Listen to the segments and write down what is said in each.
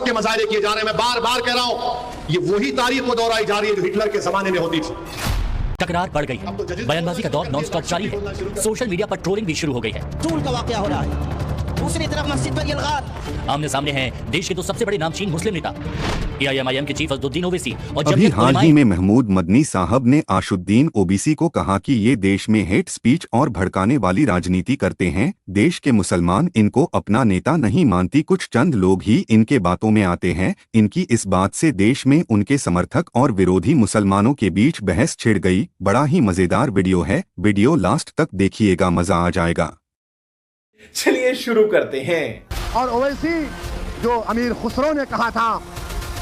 के मजारे किए जा रहे हैं। मैं बार बार कह रहा हूं, ये वही तारीख को दोहराई जा रही है जो हिटलर के जमाने में होती थी। तकरार बढ़ गई है, बयानबाजी का दौर नॉन स्टॉप जारी है, सोशल मीडिया पर ट्रोलिंग भी शुरू हो गई है। तूल का वाकया हो रहा है, दूसरी तरफ मस्जिद पर यलगार। आमने सामने हैं देश के दो सबसे बड़े नामचीन मुस्लिम नेता, AIM के चीफ असदुद्दीन ओवैसी और अभी हाल ही में महमूद मदनी साहब ने आशुद्दीन ओवैसी को कहा कि ये देश में हेट स्पीच और भड़काने वाली राजनीति करते हैं। देश के मुसलमान इनको अपना नेता नहीं मानती, कुछ चंद लोग ही इनके बातों में आते हैं। इनकी इस बात से देश में उनके समर्थक और विरोधी मुसलमानों के बीच बहस छिड़ गई। बड़ा ही मजेदार वीडियो है, वीडियो लास्ट तक देखिएगा, मजा आ जाएगा। चलिए शुरू करते हैं। और ओवैसी जो अमीर खुसरो ने कहा था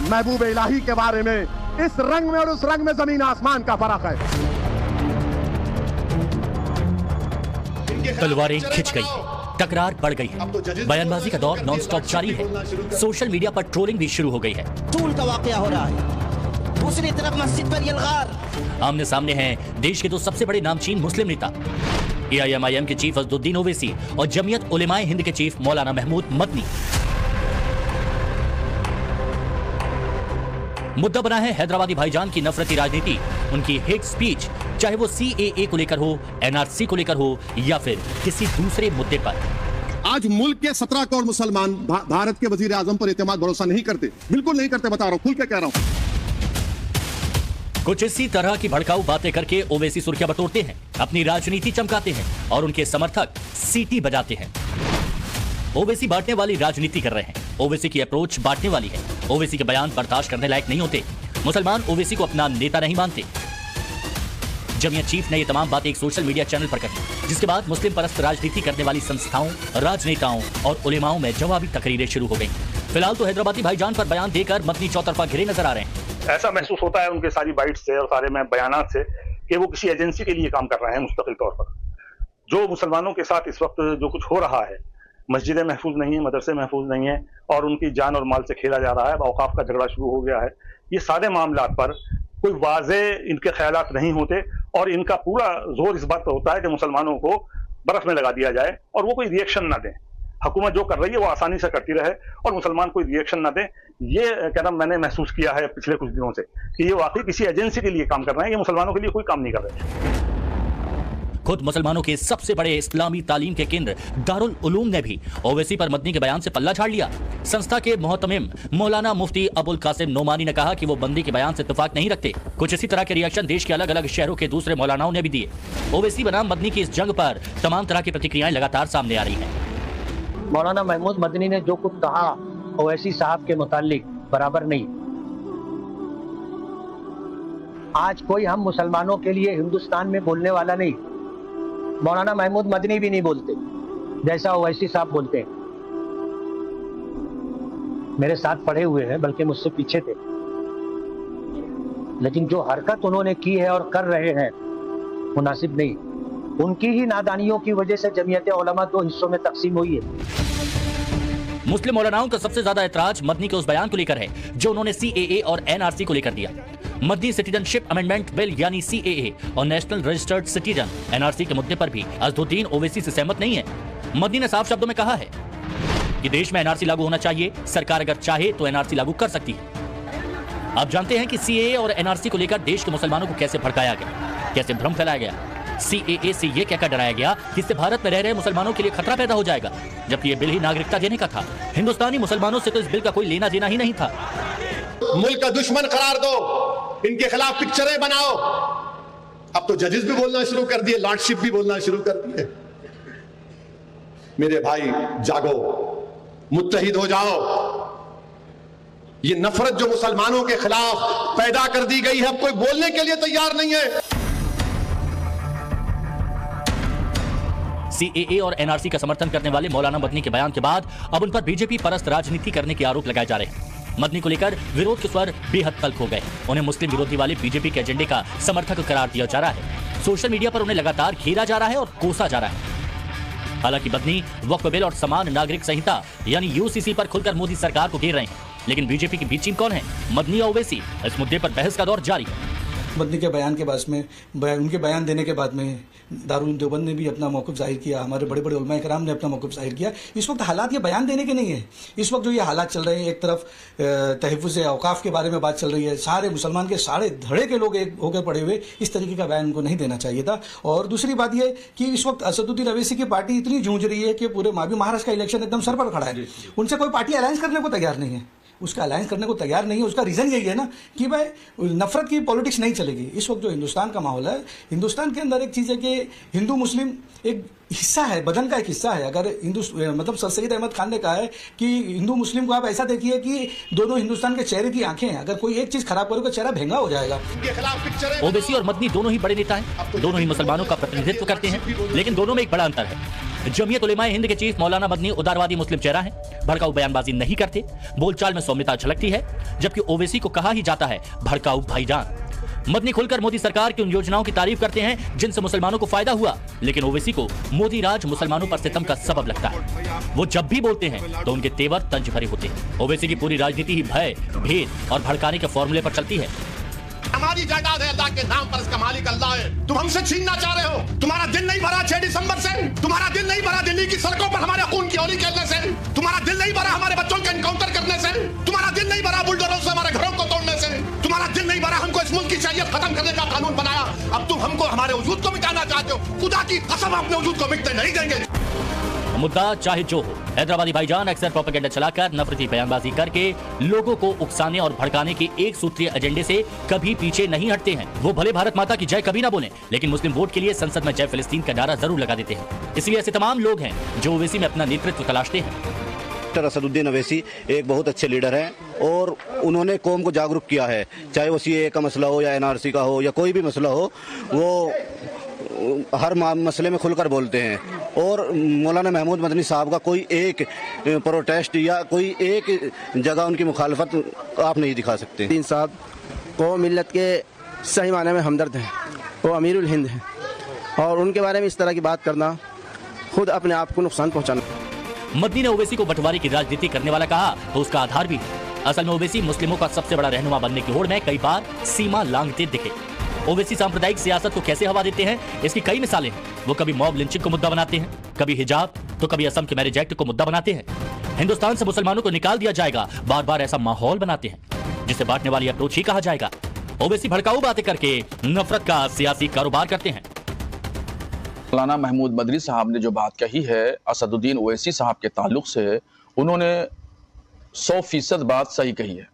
महबूब इलाही के बारे में, इस रंग में और उस रंग में जमीन आसमान का फर्क है। तलवारें खिंच गई, तकरार बढ़ गई है, बयानबाजी का दौर नॉन स्टॉप जारी है, सोशल मीडिया पर ट्रोलिंग भी शुरू हो गई है। तूल का वाकया हो रहा है, दूसरी तरफ मस्जिद पर यलगार। आमने सामने हैं देश के दो सबसे बड़े नामचीन मुस्लिम नेता, AIM के चीफ असदुद्दीन ओवैसी और जमीयत उलेमाए हिंद के चीफ मौलाना महमूद मदनी। मुद्दा बना है हैदराबादी भाईजान की नफरती राजनीति, उनकी हेट स्पीच, चाहे वो CAA को लेकर हो, NRC को लेकर हो या फिर किसी दूसरे मुद्दे पर। आज मुल्क के 17 करोड़ मुसलमान भारत के वजीर आजम पर एतमाद भरोसा नहीं करते, बिल्कुल नहीं करते, बता रहा हूं, खुल के कह रहा हूं। कुछ इसी तरह की भड़काऊ बातें करके ओवैसी सुर्खियां बटोरते हैं, अपनी राजनीति चमकाते हैं और उनके समर्थक सीटी बजाते हैं। ओवैसी बांटने वाली राजनीति कर रहे हैं, ओवैसी की अप्रोच बांटने वाली है, ओवैसी के बयान बर्दाश्त करने लायक नहीं होते। मुसलमान ओवैसी को अपना नेता नहीं मानते। जमीयत चीफ ने ये तमाम बातें एक सोशल मीडिया चैनल पर कही, जिसके बाद मुस्लिम परस्त राजनीति करने वाली संस्थाओं, राजनेताओं और उलेमाओं में जवाबी तकरीरें शुरू हो गई। फिलहाल तो हैदराबादी भाईजान पर बयान देकर मदनी चौतरफा घिरे नजर आ रहे हैं। ऐसा महसूस होता है उनके सारी बाइट्स से और सारे में बयानात से कि वो किसी एजेंसी के लिए काम कर रहे हैं मुस्तकिल तौर पर। जो मुसलमानों के साथ इस वक्त जो कुछ हो रहा है, मस्जिदें महफूज नहीं है, मदरसे महफूज नहीं है और उनकी जान और माल से खेला जा रहा है, औकाफ का झगड़ा शुरू हो गया है। ये सारे मामलात पर कोई वाज़े इनके ख्यालात नहीं होते और इनका पूरा जोर इस बात पर होता है कि मुसलमानों को बर्फ में लगा दिया जाए और वो कोई रिएक्शन ना दें। हुकूमत जो कर रही है वो आसानी से करती रहे और मुसलमान कोई रिएक्शन ना दे। ये कहना मैंने महसूस किया है पिछले कुछ दिनों से कि ये वाकई किसी एजेंसी के लिए काम कर रहे हैं, ये मुसलमानों के लिए कोई काम नहीं कर रहे। खुद मुसलमानों के सबसे बड़े इस्लामी तालीम के केंद्र दारुल उलूम ने भी ओवैसी पर मदनी के बयान से पल्ला झाड़ लिया। संस्था के मोहतमिम मौलाना मुफ्ती अबुल कासिम नोमानी ने कहा कि वो बंदी के बयान से इत्तेफाक नहीं रखते। कुछ इसी तरह के रिएक्शन देश के अलग अलग शहरों के दूसरे मौलानाओं ने भी दिए। ओवैसी बनाम मदनी की इस जंग पर तमाम तरह की प्रतिक्रियाएं लगातार सामने आ रही हैं। मौलाना महमूद मदनी ने जो कुछ कहा ओवैसी साहब के मुतालिक बराबर नहीं। आज कोई हम मुसलमानों के लिए हिंदुस्तान में बोलने वाला नहीं। मौलाना महमूद मदनी भी नहीं बोलते जैसा ओवैसी साहब बोलते हैं। मेरे साथ पढ़े हुए हैं, बल्कि मुझसे पीछे थे, लेकिन जो हरकत उन्होंने की है और कर रहे हैं मुनासिब नहीं। उनकी ही नादानियों की वजह से जमीयत उलमा दो हिस्सों में तकसीम हुई है। मुस्लिम मौलानाओं का सबसे ज्यादा ऐतराज मदनी के उस बयान को लेकर है जो उन्होंने CAA और NRC को लेकर दिया। मदनी सिटीजनशिप अमेंडमेंट बिल यानी CAA और नेशनल रजिस्टर्ड सिटीजन NRC के मुद्दे पर भी असदुद्दीन ओवैसी से सहमत नहीं है। मदनी ने साफ शब्दों में कहा है कि देश में NRC लागू होना चाहिए, सरकार अगर चाहे तो NRC लागू कर सकती है। आप जानते हैं कि CAA और NRC को लेकर देश के मुसलमानों को कैसे भड़काया गया, कैसे भ्रम फैलाया गया। CAA से ये कहकर डराया गया कि इससे भारत में रह रहे मुसलमानों के लिए खतरा पैदा हो जाएगा, जबकि ये बिल ही नागरिकता देने का था। हिंदुस्तानी मुसलमानों से तो इस बिल का कोई लेना देना ही नहीं था। मुल्क का दुश्मन करार दो, इनके खिलाफ पिक्चरें बनाओ। अब तो जजेस भी बोलना शुरू कर दिए, लॉर्डशिप भी बोलना शुरू कर दिए। मेरे भाई जागो, मुत्तहिद हो जाओ। ये नफरत जो मुसलमानों के खिलाफ पैदा कर दी गई है, अब कोई बोलने के लिए तैयार नहीं है। CAA और NRC का समर्थन करने वाले मौलाना मदनी के बयान के बाद अब उन पर बीजेपी परस्त राजनीति करने के आरोप लगाए जा रहे हैं। मदनी को लेकर विरोध के स्वर बेहद तल्ख हो गए। उन्हें मुस्लिम विरोधी वाले बीजेपी के एजेंडे का समर्थक करार दिया जा रहा है। सोशल मीडिया पर उन्हें लगातार घेरा जा रहा है और कोसा जा रहा है। हालांकि मदनी वक्फ बिल और समान नागरिक संहिता यानी UCC पर खुलकर मोदी सरकार को घेर रहे हैं, लेकिन बीजेपी की बी टीम कौन है, मदनी या ओवैसी? इस मुद्दे पर बहस का दौर जारी है। मदनी के बयान के बाद में उनके बयान देने के बाद में दारुल देवबंद ने भी अपना मौक़िफ़ जाहिर किया, हमारे बड़े बड़े उलमा कराम ने अपना मौक़िफ़ जाहिर किया। इस वक्त हालात ये बयान देने के नहीं है। इस वक्त जो ये हालात चल रहे हैं, एक तरफ तहफ़्फ़ुज़ औक़ाफ़ के बारे में बात चल रही है, सारे मुसलमान के सारे धड़े के लोग एक होकर पड़े हुए, इस तरीके का बयान उनको नहीं देना चाहिए था। और दूसरी बात ये कि इस वक्त असदुद्दीन अवैसी की पार्टी इतनी जूझ रही है कि पूरे महाराष्ट्र का इलेक्शन एकदम सर पर खड़ा है, उनसे कोई पार्टी अलायंस करने को तैयार नहीं है। उसका अलायंस करने को तैयार नहीं है, उसका रीज़न यही है ना कि भाई नफरत की पॉलिटिक्स नहीं चलेगी। इस वक्त जो हिंदुस्तान का माहौल है, हिंदुस्तान के अंदर एक चीज़ है कि हिंदू मुस्लिम एक हिस्सा है, बदन का एक हिस्सा है। अगर मतलब सर सैयद अहमद खान ने कहा है कि हिंदू मुस्लिम को आप ऐसा देखिए कि दोनों हिंदुस्तान के चेहरे की आंखें हैं, अगर कोई एक चीज़ खराब करोगे चेहरा भेंगा हो जाएगा। ओवैसी और मदनी दोनों ही बड़े नेता हैं, दोनों ही मुसलमानों का प्रतिनिधित्व करते हैं, लेकिन दोनों में एक बड़ा अंतर है। जमीयत उलेमाए हिंद के चीफ मौलाना मदनी उदारवादी मुस्लिम चेहरा है, भड़काऊ बयानबाजी नहीं करते, बोलचाल में सौम्यता झलकती है, जबकि ओवैसी को कहा ही जाता है भड़काऊ भाईजान। मदनी खुलकर मोदी सरकार की उन योजनाओं की तारीफ करते हैं जिनसे मुसलमानों को फायदा हुआ, लेकिन ओवैसी को मोदी राज मुसलमानों पर सितम का सबब लगता है। वो जब भी बोलते हैं तो उनके तेवर तंज भरे होते हैं। ओवैसी की पूरी राजनीति ही भय, भेद और भड़काने के फॉर्मूले पर चलती है। हमारी जायदाद है, अल्लाह के नाम पर इसका मालिक अल्लाह है। तुम हमसे छीनना चाह रहे हो। तुम्हारा दिल नहीं भरा 6 दिसंबर से, तुम्हारा दिल नहीं भरा दिल्ली की सड़कों पर हमारे खून की होली खेलने से, तुम्हारा दिल नहीं भरा हमारे बच्चों का एनकाउंटर करने से, तुम्हारा दिल नहीं भरा बुलडोजरों से हमारे घरों को तोड़ने से, तुम्हारा दिल नहीं भरा हमको इस मुल्क की शरीयत खत्म करने का कानून बनाया। अब तुम हमको हमारे वजूद को मिटाना चाहते हो। खुदा की कसम अपने वजूद को मिटने नहीं देंगे। मुद्दा चाहे जो हो, हैदराबादी भाईजान अक्सर प्रोपेगेंडा चलाकर नफरती बयानबाजी करके लोगों को उकसाने और भड़काने के एक सूत्रीय एजेंडे से कभी पीछे नहीं हटते हैं। वो भले भारत माता की जय कभी ना बोले, लेकिन मुस्लिम वोट के लिए संसद में जय फिलिस्तीन का नारा जरूर लगा देते हैं। इसलिए ऐसे तमाम लोग हैं जो ओवैसी में अपना नेतृत्व तलाशते हैं। डॉक्टर असदुद्दीन अवैसी एक बहुत अच्छे लीडर हैं और उन्होंने कौम को जागरूक किया है, चाहे वो सीएए का मसला हो या एनआरसी का हो या कोई भी मसला हो, वो हर मसले में खुलकर बोलते हैं। और मौलाना महमूद मदनी साहब का कोई एक प्रोटेस्ट या कोई एक जगह उनकी मुखालफत आप नहीं दिखा सकते। तीन साहब को मिल्लत के सही माने में हमदर्द हैं, वो अमीरुल हिंद हैं, और उनके बारे में इस तरह की बात करना खुद अपने आप को नुकसान पहुंचाना। मदनी ने ओवैसी को बंटवारे की राजनीति करने वाला कहा तो उसका आधार भी है। असल में ओवैसी मुस्लिमों का सबसे बड़ा रहनुमा बनने की होड़ में कई बार सीमा लांघते दिखे। ओवैसी सांप्रदायिक सियासत को कैसे हवा देते हैं, इसकी कई मिसालें हैं। वो कभी मॉब लिंचिंग को मुद्दा बनाते हैं, कभी हिजाब, तो कभी असम के मैरिज एक्ट को मुद्दा बनाते हैं। हिंदुस्तान से मुसलमानों को निकाल दिया जाएगा, बार बार ऐसा माहौल बनाते हैं जिसे बांटने वाली अप्रोच ही कहा जाएगा। ओवैसी भड़काऊ बातें करके नफरत का सियासी कारोबार करते हैं। मौलाना महमूद मदनी साहब ने जो बात कही है असदुद्दीन ओवैसी साहब के ताल्लुक से, उन्होंने 100% बात सही कही है।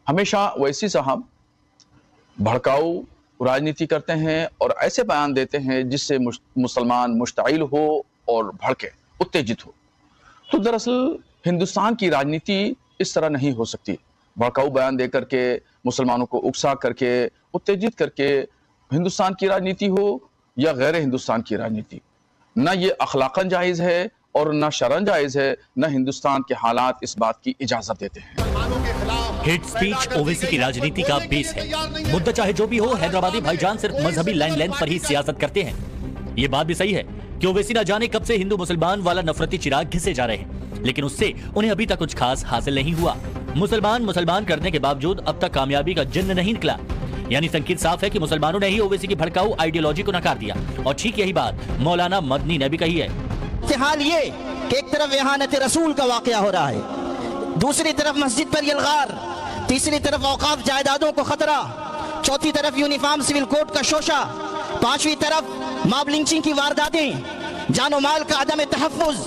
हमेशा ओवैसी साहब भड़काऊ राजनीति करते हैं और ऐसे बयान देते हैं जिससे मुसलमान मुश्ताइल हो और भड़के, उत्तेजित हो। तो दरअसल हिंदुस्तान की राजनीति इस तरह नहीं हो सकती। भड़काऊ बयान दे करके, मुसलमानों को उकसा करके, उत्तेजित करके हिंदुस्तान की राजनीति हो या गैर हिंदुस्तान की राजनीति, ना ये अखलाकन जायज़ है और ना शरन जायज़ है, ना हिंदुस्तान के हालात इस बात की इजाजत देते हैं। हेट स्पीच ओवैसी की राजनीति का बेस है। मुद्दा चाहे जो भी हो, हैदराबादी भाईजान सिर्फ मजहबी लाइन लेंथ पर ही सियासत करते हैं। ये बात भी सही है कि ओवैसी न जाने कब से हिंदू मुसलमान वाला नफरती चिराग घिसे जा रहे हैं, लेकिन उससे उन्हें अभी तक कुछ खास हासिल नहीं हुआ। मुसलमान करने के बावजूद अब तक कामयाबी का जिन्न नहीं निकला। यानी संकेत साफ है कि मुसलमानों ने ही ओवैसी की भड़काऊ आइडियोलॉजी को नकार दिया। और ठीक यही बात मौलाना मदनी ने भी कही है। हाल ये कि एक तरफ इहानत रसूल का वाकया हो रहा है, दूसरी तरफ मस्जिद पर यलगार, तीसरी तरफ औकाफ जायदादों को खतरा, चौथी तरफ यूनिफॉर्म सिविल कोड का शोशा, पांचवी तरफ मॉब लिंचिंग की वारदातें, जानो माल का अदम तहफ्फुज,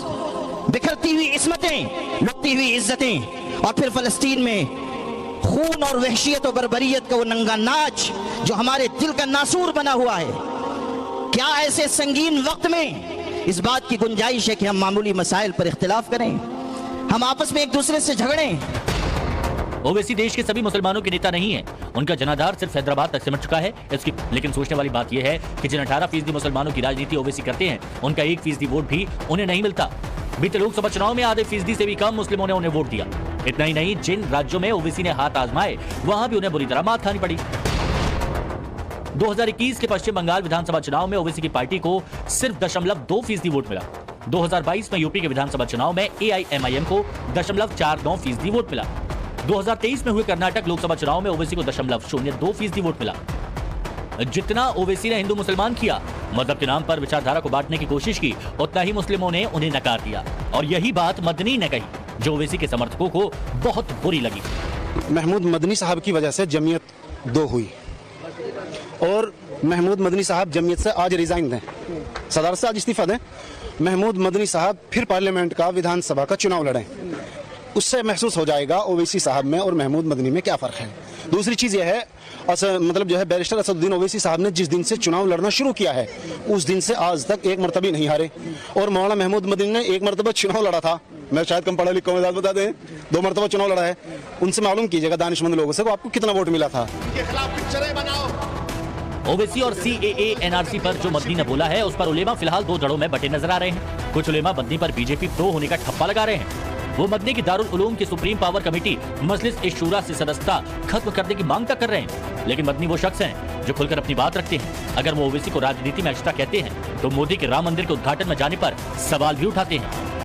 बिखरती हुई इस्मतें, लुटती हुई इज्जतें, और फिर फलस्तीन में खून और वहशियत और बर्बरियत का वो नंगा नाच जो हमारे दिल का नासूर बना हुआ है। क्या ऐसे संगीन वक्त में इस बात की गुंजाइश है कि हम मामूली मसाइल पर इख्तिलाफ करें, हम आपस में एक दूसरे से झगड़ें? ओवैसी देश के सभी मुसलमानों के नेता नहीं है, उनका जनाधार सिर्फ हैदराबाद तक सिमट चुका है। इसकी लेकिन सोचने वाली बात यह है कि जिन 18% मुसलमानों की राजनीति ओवैसी करते हैं, उनका 1% वोट भी उन्हें नहीं मिलता। बीते लोकसभा चुनाव में आधे फीसदी से भी कम मुस्लिमों ने उन्हें वोट दिया। इतना ही नहीं, जिन राज्यों में ओवैसी ने हाथ आजमाए वहां भी उन्हें बुरी तरह मात खानी पड़ी। 2021 के पश्चिम बंगाल विधानसभा चुनाव में ओवैसी की पार्टी को सिर्फ 0.2% वोट मिला। 2022 में यूपी के विधानसभा चुनाव में AIMIM को 0.49% वोट मिला। 2023 में हुए कर्नाटक लोकसभा चुनाव में ओवैसी को 0.02% वोट मिला। जितना ओवैसी ने हिंदू मुसलमान किया, मजहब के नाम पर विचारधारा को बांटने की कोशिश की, उतना ही मुस्लिमों ने उन्हें नकार दिया। और यही बात मदनी ने कही, जो ओवैसी के समर्थकों को बहुत बुरी लगी। महमूद मदनी साहब की वजह से जमीयत दो हुई और महमूद मदनी साहब जमीयत से आज रिजाइन दें, सदारत से आज इस्तीफा दें। महमूद मदनी साहब फिर पार्लियामेंट का विधानसभा का चुनाव लड़ें, उससे महसूस हो जाएगा ओवैसी साहब में और महमूद मदनी में क्या फ़र्क है। दूसरी चीज़ यह है, मतलब जो है बैरिस्टर असदुद्दीन ओवैसी साहब ने जिस दिन से चुनाव लड़ना शुरू किया है उस दिन से आज तक एक मरतबा नहीं हारे, और मौलाना महमूद मदनी ने एक मरतबा चुनाव लड़ा था। मैं शायद कम पढ़ा लिखा हूँ, बता दें 2 मरतबा चुनाव लड़ा है। उनसे मालूम कीजिएगा दानिशमंद लोगों से, आपको कितना वोट मिला था। ओवैसी और सीएए एनआरसी पर जो मदनी ने बोला है उस पर उलेमा फिलहाल 2 धड़ों में बटे नजर आ रहे हैं। कुछ उलेमा मदनी पर बीजेपी प्रो होने का ठप्पा लगा रहे हैं। वो मदनी की दारुल उलूम की सुप्रीम पावर कमेटी मजलिस ए शूरा से सदस्यता खत्म करने की मांग तक कर रहे हैं। लेकिन मदनी वो शख्स हैं जो खुलकर अपनी बात रखते हैं। अगर वो ओवैसी को राजनीति में अछता कहते हैं तो मोदी के राम मंदिर के उद्घाटन में जाने पर सवाल भी उठाते हैं।